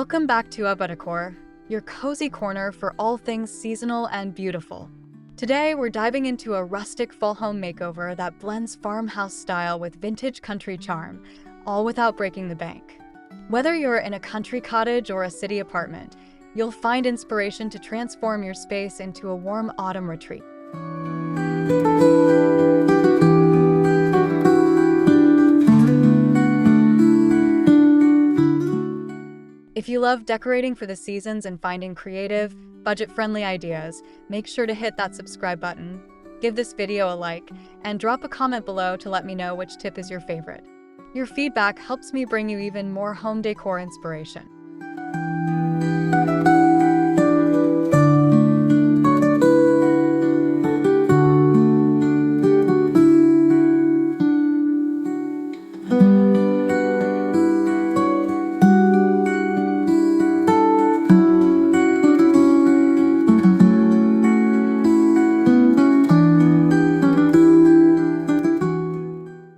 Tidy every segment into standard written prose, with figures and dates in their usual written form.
Welcome back to Decor, your cozy corner for all things seasonal and beautiful. Today, we're diving into a rustic fall home makeover that blends farmhouse style with vintage country charm, all without breaking the bank. Whether you're in a country cottage or a city apartment, you'll find inspiration to transform your space into a warm autumn retreat. If you love decorating for the seasons and finding creative, budget-friendly ideas, make sure to hit that subscribe button, give this video a like, and drop a comment below to let me know which tip is your favorite. Your feedback helps me bring you even more home decor inspiration.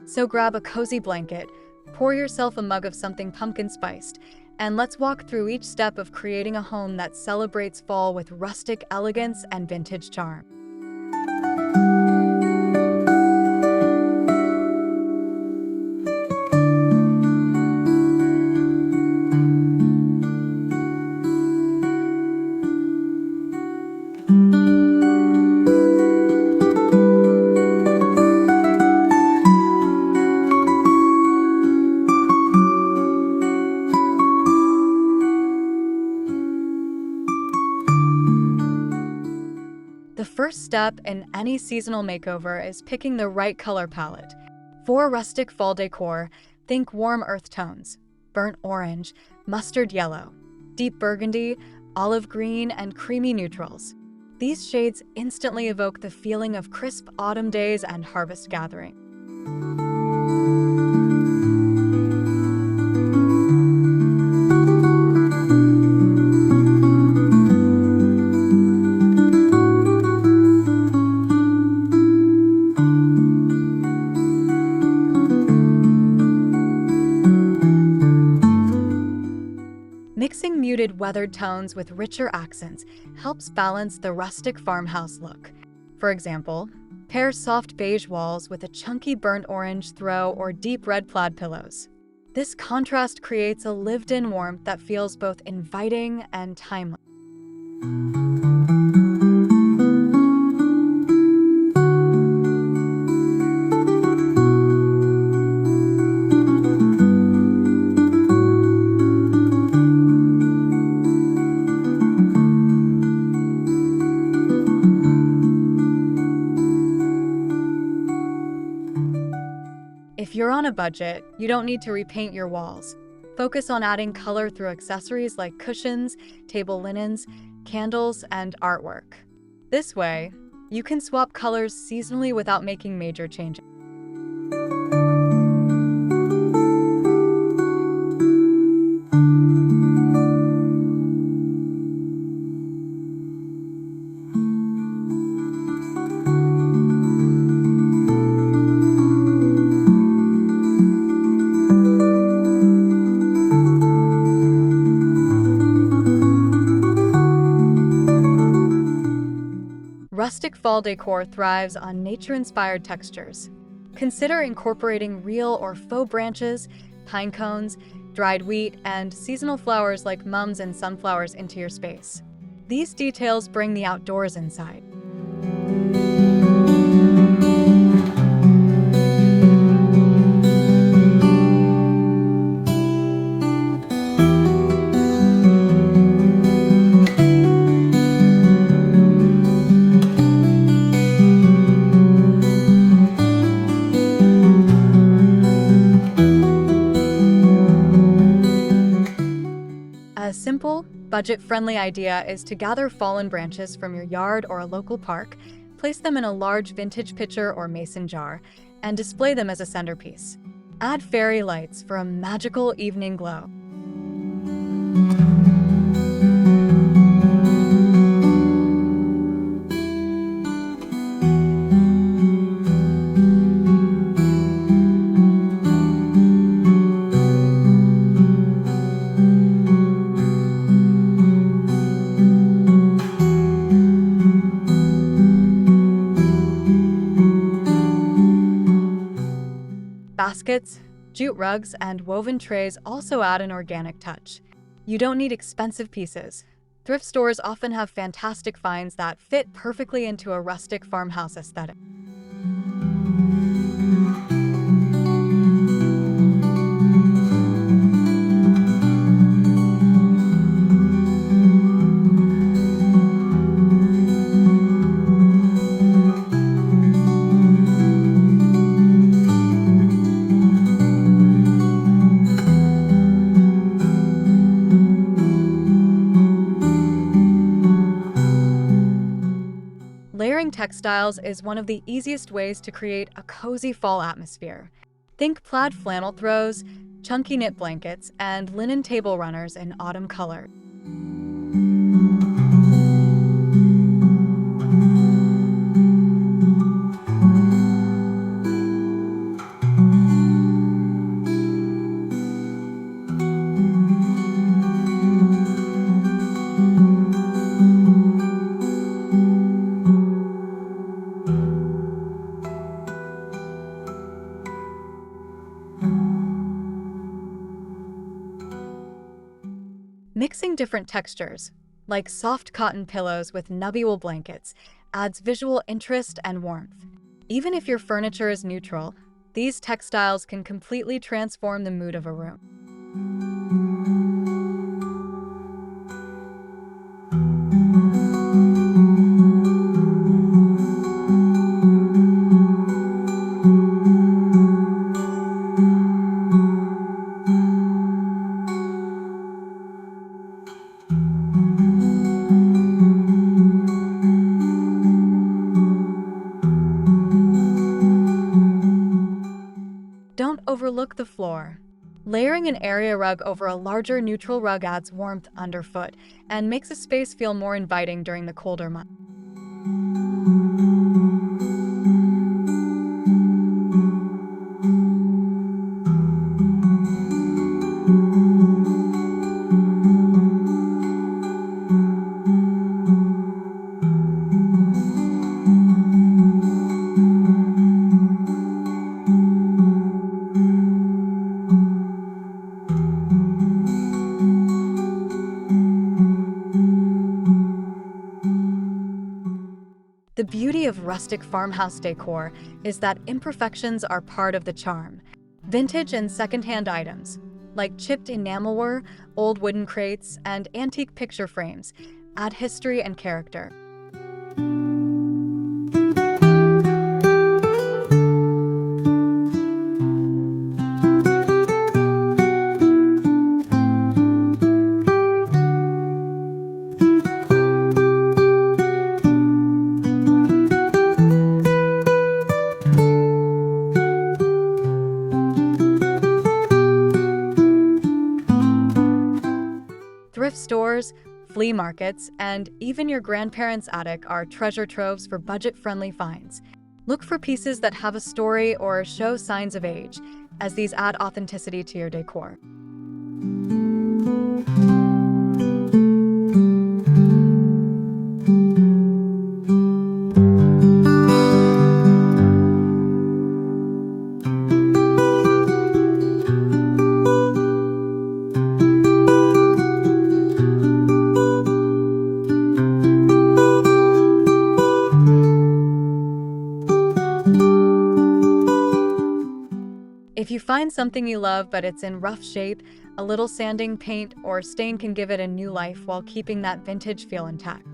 So grab a cozy blanket, pour yourself a mug of something pumpkin-spiced, and let's walk through each step of creating a home that celebrates fall with rustic elegance and vintage charm. The first step in any seasonal makeover is picking the right color palette. For rustic fall decor, think warm earth tones, burnt orange, mustard yellow, deep burgundy, olive green, and creamy neutrals. These shades instantly evoke the feeling of crisp autumn days and harvest gathering. Mixing muted weathered tones with richer accents helps balance the rustic farmhouse look. For example, pair soft beige walls with a chunky burnt orange throw or deep red plaid pillows. This contrast creates a lived-in warmth that feels both inviting and timeless. If you're on a budget, you don't need to repaint your walls. Focus on adding color through accessories like cushions, table linens, candles, and artwork. This way, you can swap colors seasonally without making major changes. Rustic fall decor thrives on nature-inspired textures. Consider incorporating real or faux branches, pine cones, dried wheat, and seasonal flowers like mums and sunflowers into your space. These details bring the outdoors inside. A simple, budget-friendly idea is to gather fallen branches from your yard or a local park, place them in a large vintage pitcher or mason jar, and display them as a centerpiece. Add fairy lights for a magical evening glow. baskets, jute rugs, and woven trays also add an organic touch. You don't need expensive pieces. Thrift stores often have fantastic finds that fit perfectly into a rustic farmhouse aesthetic. Layering textiles is one of the easiest ways to create a cozy fall atmosphere. Think plaid flannel throws, chunky knit blankets, and linen table runners in autumn color. Mixing different textures, like soft cotton pillows with nubby wool blankets, adds visual interest and warmth. Even if your furniture is neutral, these textiles can completely transform the mood of a room. Don't overlook the floor. Layering an area rug over a larger neutral rug adds warmth underfoot and makes a space feel more inviting during the colder months. The beauty of rustic farmhouse decor is that imperfections are part of the charm. Vintage and secondhand items, like chipped enamelware, old wooden crates, and antique picture frames, add history and character. Thrift stores, flea markets, and even your grandparents' attic are treasure troves for budget-friendly finds. Look for pieces that have a story or show signs of age, as these add authenticity to your decor. If you find something you love but it's in rough shape, a little sanding, paint, or stain can give it a new life while keeping that vintage feel intact.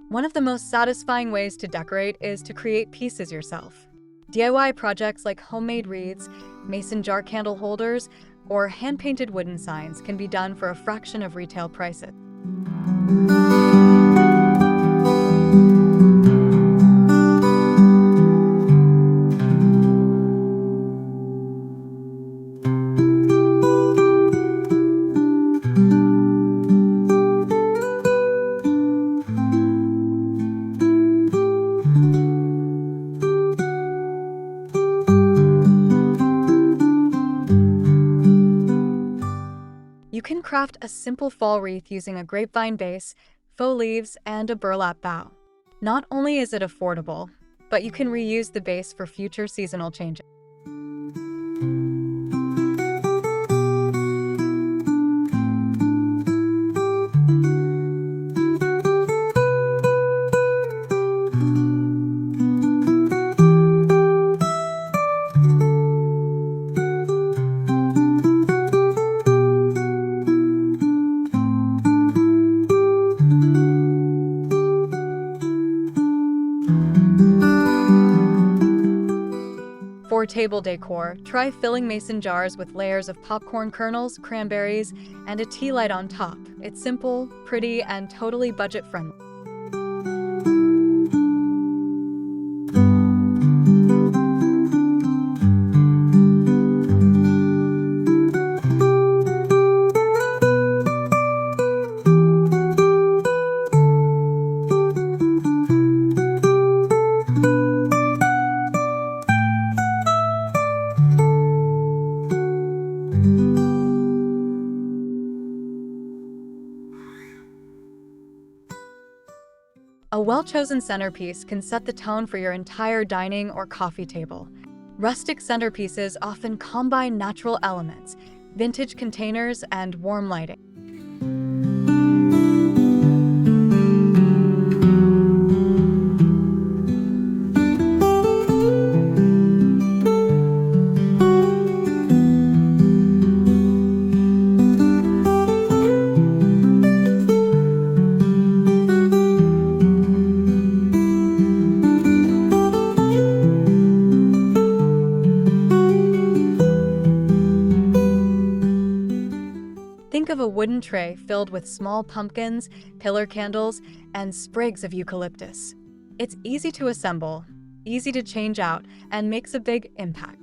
One of the most satisfying ways to decorate is to create pieces yourself. DIY projects like homemade wreaths, mason jar candle holders, or hand-painted wooden signs can be done for a fraction of retail prices. a simple fall wreath using a grapevine base, faux leaves, and a burlap bough. Not only is it affordable, but you can reuse the base for future seasonal changes. For table decor, try filling mason jars with layers of popcorn kernels, cranberries, and a tea light on top. It's simple, pretty, and totally budget-friendly. A well-chosen centerpiece can set the tone for your entire dining or coffee table. Rustic centerpieces often combine natural elements, vintage containers, and warm lighting. Think of a wooden tray filled with small pumpkins, pillar candles, and sprigs of eucalyptus. It's easy to assemble, easy to change out, and makes a big impact.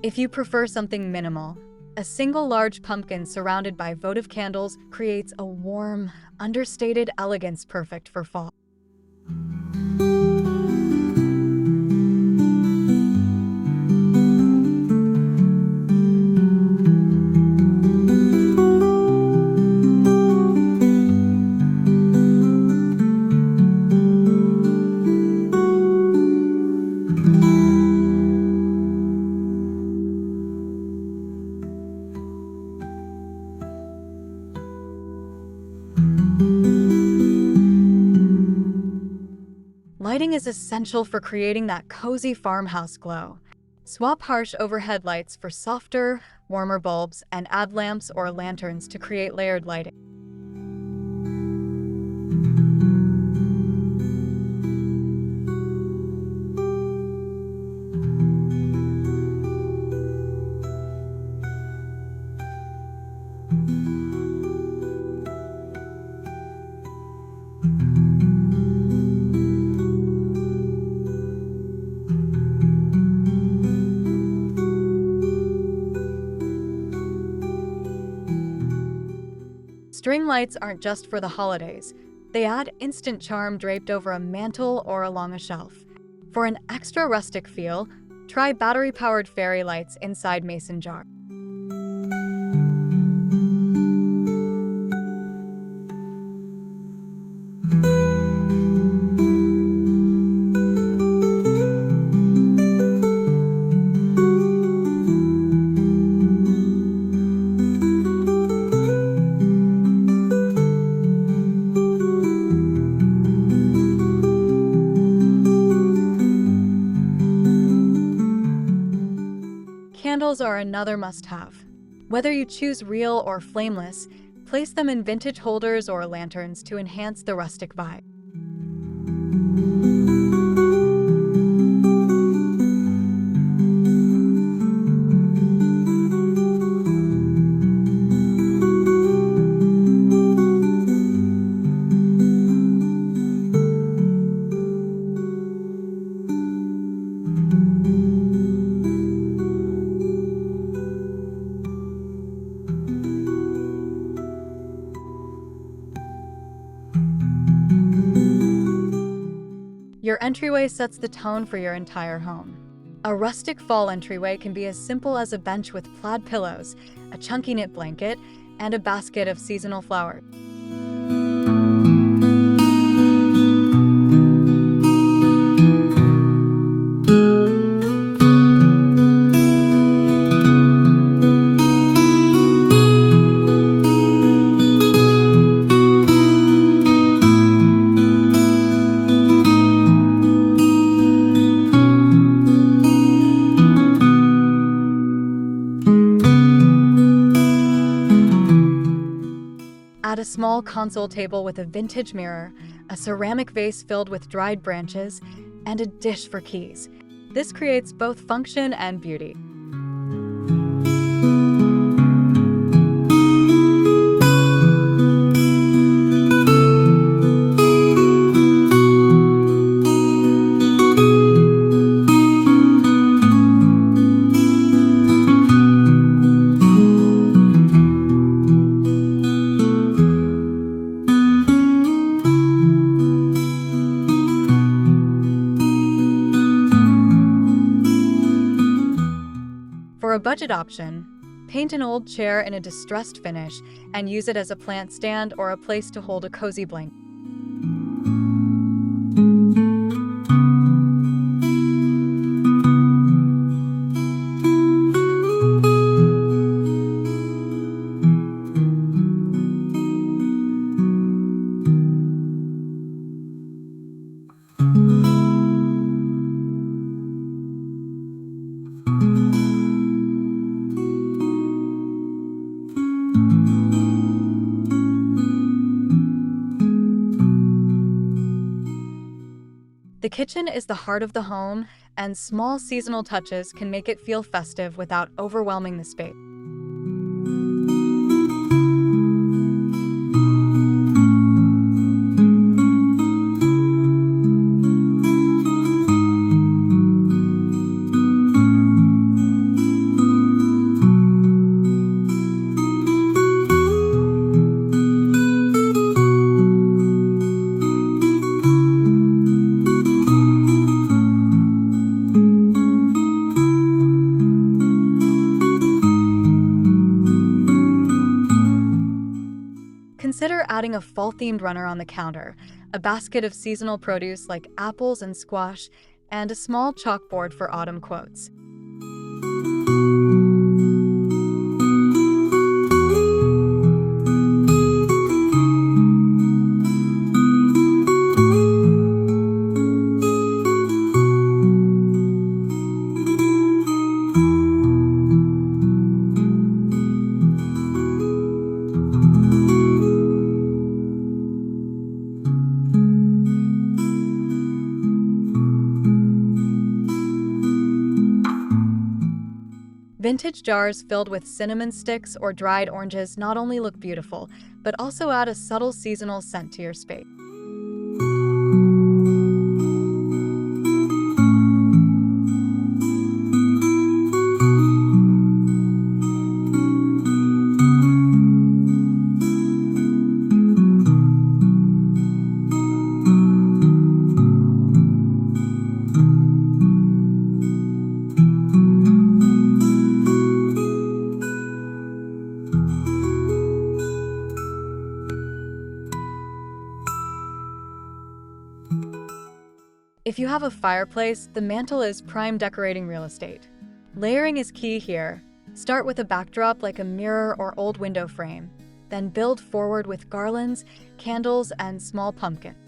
If you prefer something minimal, a single large pumpkin surrounded by votive candles creates a warm, understated elegance perfect for fall. Lighting is essential for creating that cozy farmhouse glow. Swap harsh overhead lights for softer, warmer bulbs and add lamps or lanterns to create layered lighting. String lights aren't just for the holidays. They add instant charm draped over a mantel or along a shelf. For an extra rustic feel, try battery-powered fairy lights inside mason jars. Candles are another must-have. Whether you choose real or flameless, place them in vintage holders or lanterns to enhance the rustic vibe. Your entryway sets the tone for your entire home. A rustic fall entryway can be as simple as a bench with plaid pillows, a chunky knit blanket, and a basket of seasonal flowers. Add a small console table with a vintage mirror, a ceramic vase filled with dried branches, and a dish for keys. This creates both function and beauty. For a budget option, paint an old chair in a distressed finish and use it as a plant stand or a place to hold a cozy blanket. The kitchen is the heart of the home, and small seasonal touches can make it feel festive without overwhelming the space. Consider adding a fall-themed runner on the counter, a basket of seasonal produce like apples and squash, and a small chalkboard for autumn quotes. Vintage jars filled with cinnamon sticks or dried oranges not only look beautiful, but also add a subtle seasonal scent to your space. If you have a fireplace, the mantel is prime decorating real estate. Layering is key here. Start with a backdrop like a mirror or old window frame, then build forward with garlands, candles, and small pumpkins.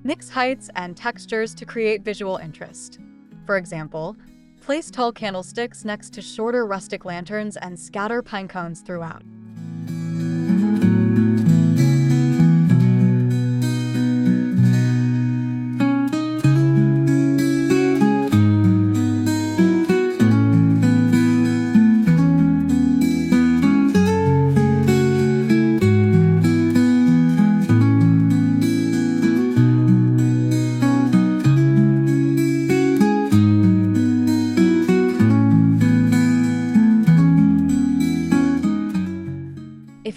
Mix heights and textures to create visual interest. For example, place tall candlesticks next to shorter rustic lanterns and scatter pine cones throughout.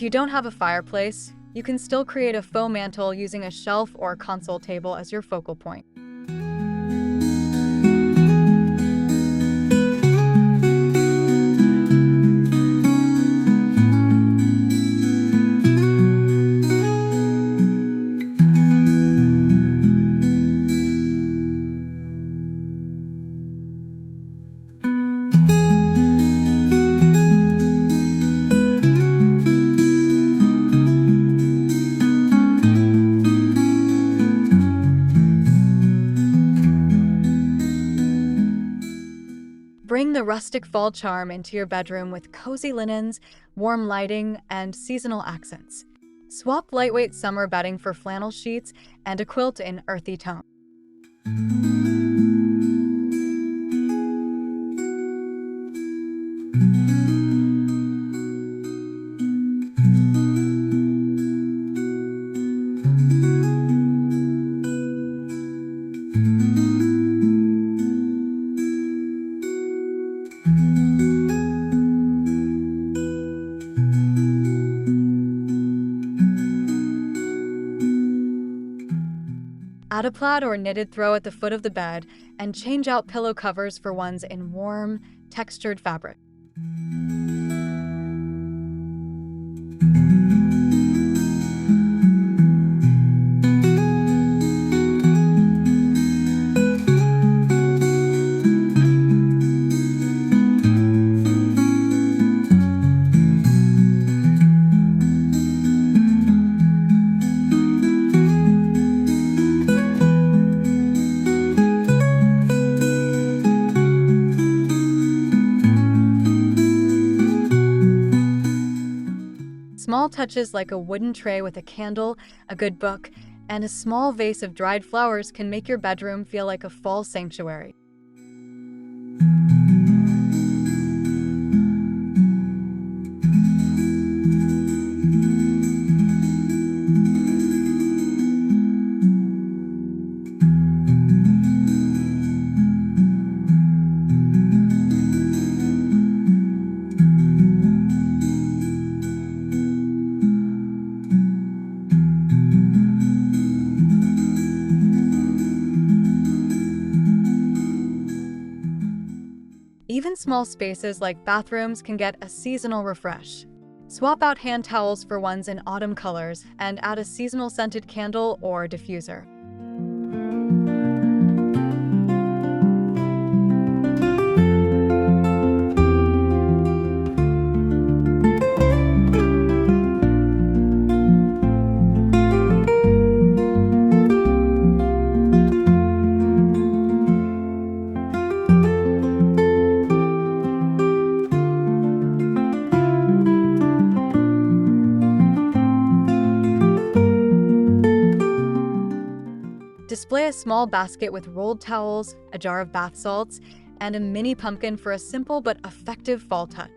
you don't have a fireplace, you can still create a faux mantel using a shelf or console table as your focal point. Bring the rustic fall charm into your bedroom with cozy linens, warm lighting, and seasonal accents. Swap lightweight summer bedding for flannel sheets and a quilt in earthy tones. Add a plaid or knitted throw at the foot of the bed and change out pillow covers for ones in warm, textured fabric. Small touches like a wooden tray with a candle, a good book, and a small vase of dried flowers can make your bedroom feel like a fall sanctuary. Even small spaces like bathrooms can get a seasonal refresh. Swap out hand towels for ones in autumn colors and add a seasonal scented candle or diffuser. Display a small basket with rolled towels, a jar of bath salts, and a mini pumpkin for a simple but effective fall touch.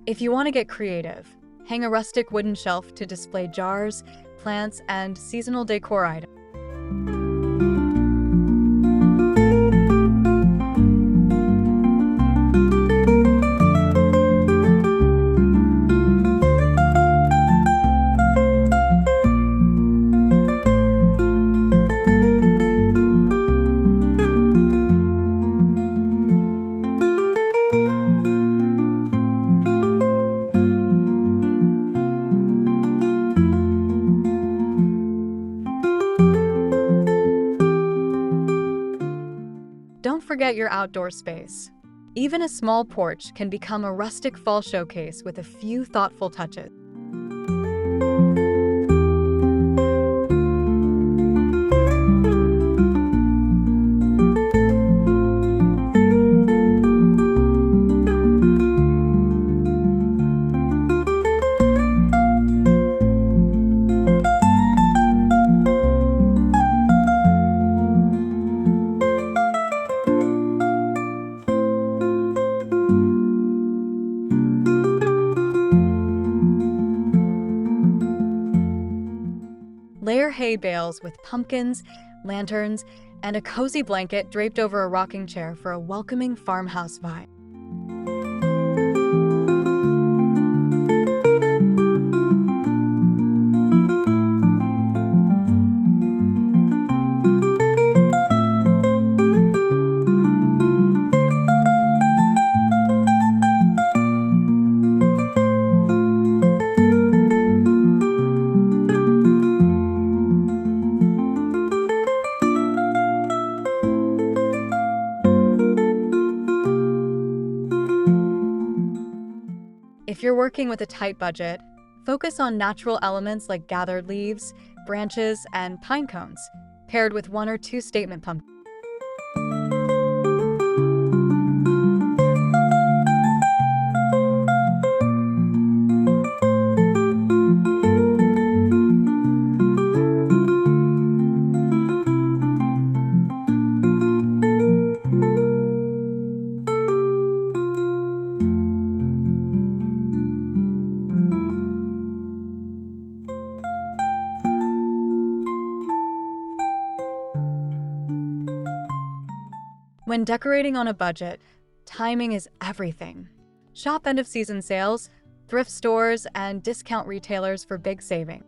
If you want to get creative, hang a rustic wooden shelf to display jars, plants, and seasonal decor items. Don't forget your outdoor space. Even a small porch can become a rustic fall showcase with a few thoughtful touches. hay bales with pumpkins, lanterns, and a cozy blanket draped over a rocking chair for a welcoming farmhouse vibe. If you're working with a tight budget, focus on natural elements like gathered leaves, branches, and pine cones, paired with 1 or 2 statement pumpkins. When decorating on a budget, timing is everything. Shop end-of-season sales, thrift stores, and discount retailers for big savings.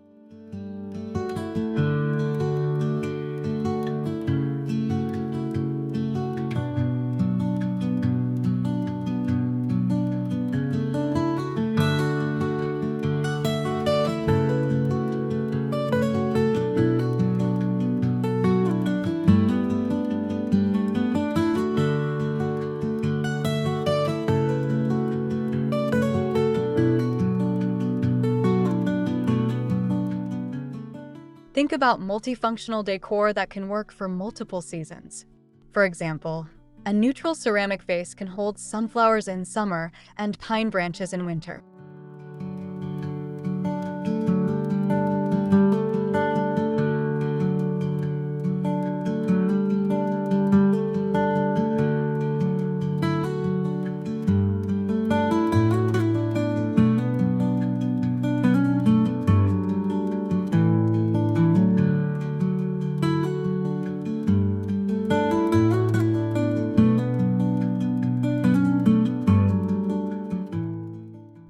Think about multifunctional decor that can work for multiple seasons. For example, a neutral ceramic vase can hold sunflowers in summer and pine branches in winter.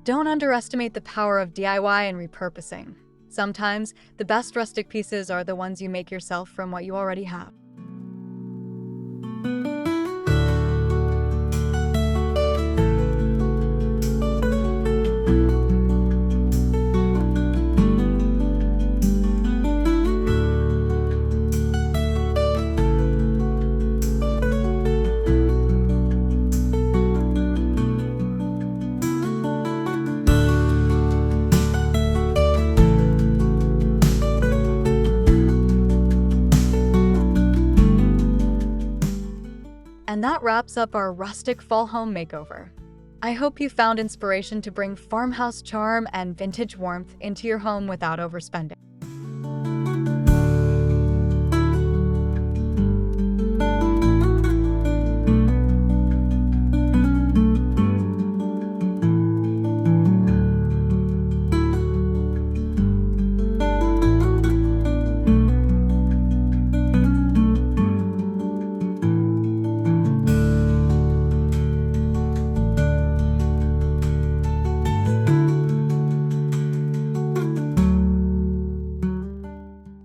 Don't underestimate the power of DIY and repurposing. Sometimes, the best rustic pieces are the ones you make yourself from what you already have. And that wraps up our rustic fall home makeover. I hope you found inspiration to bring farmhouse charm and vintage warmth into your home without overspending.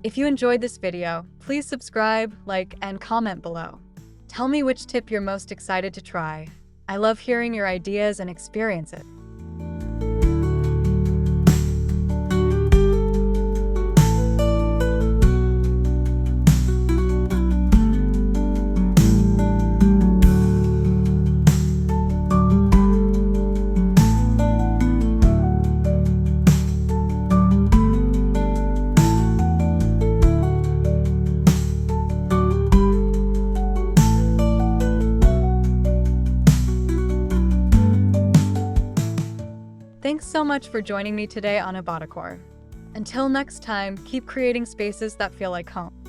If you enjoyed this video, please subscribe, like, and comment below. Tell me which tip you're most excited to try. I love hearing your ideas and experiences. Thanks so much for joining me today on Decor. Until next time, keep creating spaces that feel like home.